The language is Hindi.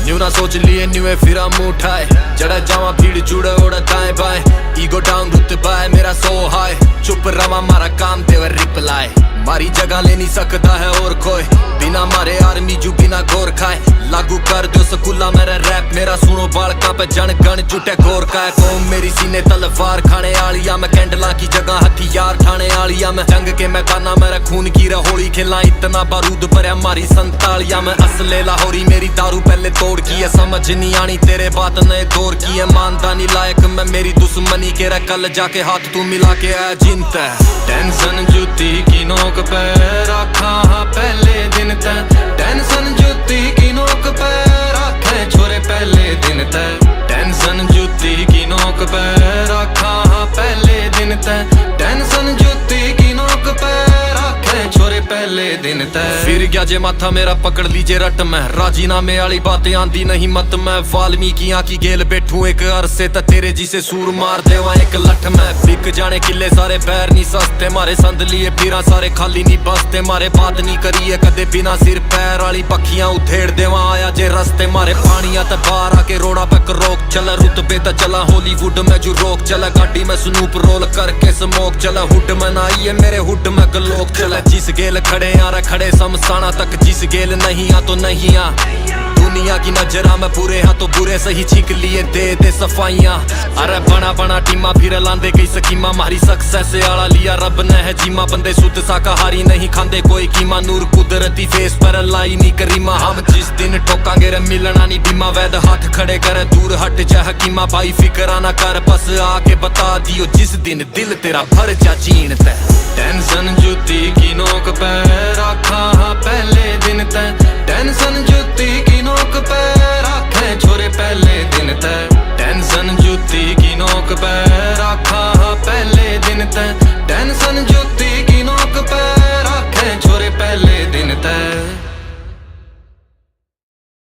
न्यू ना सोच लिए न्यूए फिरा मुंह उठाए, चढ़ा जावा भीड़ जुड़े ओड़ा दाएं बाएं, ईगो डाउन रुतबा है मेरा सो हाय, चुप रवा मारा काम तेवर रिप्लाई, मारी जगह ले नहीं सकता है और कोई, बिना मारे आर्मी जू बिना गोर खाए, लागू कर दो स्कूला मेरा रैप, मेरा सुनो बालका पे जन गण जुटे गोर का है, कौम मेरी सीने तलवार खाने आलिया, मैं कैंडला की जगह हथियार ठाने आलिया, मैं जंग के मैदाना मेरा खून की रहोली खेला, इतना बारूद भरया मारी संतालिया, मैं असले लाहौरी मेरी दारू पहले तोड़ की है, समझ नहीं आनी तेरे बात नए दौर की है, मानता नहीं लायक मैं मेरी दुश्मनी के रहा, कल जाके हाथ तू मिला के आया जिनत है, टेंशन जूती की नोक पे रखा पहले दिन तक, टेंशन जूती की नोक पे रखे छोरे पहले दिन तक, टेंशन जूती की नोक पे रखा पहले दिन तक, टेंशन जूती की नोक पे रखे छोरे पहले दिन तक, फिर गया जे माथा मेरा पकड़ लीजे रट में, राजीनामे वाली बातें आंदी नहीं मत में, वाल्मीकियां की गेल बैठू एक अरसे तक, तेरे जिसे सूर मार देवा एक लठ में, बिक जाने किले सारे पैर नहीं सस्ते, मारे संद लिए फिरा सारे खाली नहीं बसते, मारे बात नहीं करिए कदे बिना सिर पैर वाली पखियां उधेड़ देवा आया जे रस्ते, मारे पानिया ते बाहर आके रोड़ा पे रोक चला, रुतबे ते चला हॉलीवुड में जो रोक चला, गाड़ी में स्नूप रोल करके स्मोक चला, हुड में ना आइए मेरे हुड में गलोक चला, जिस गेल खड़े यार खड़े समसाना तक, जिस गेल नहीं आ तो नहीं आ, दुनिया की नजरा में बुरे हाँ तो बुरे सही छीक लिए दे सफाइयां, अरे बना बना टीमा फिर लांदे कई स्कीमा, मारी सक्सेस आला लिया रब ने है जीमा, बंदे शुद्ध शाकाहारी नहीं खांदे कोई कीमा, नूर कुदरती फेस पर लाई नहीं करीमा, हम जिस दिन ठोकांगे रे मिलना नहीं बीमा, वैद हाथ खड़े करे दूर हट जा हकीमा, भाई फिक्रा ना कर बस आके बता दियो, जिस दिन दिल तेरा भर जा चीन ते, टेंशन जूती की नोक पे रखा पहले दिन ते, टेंशन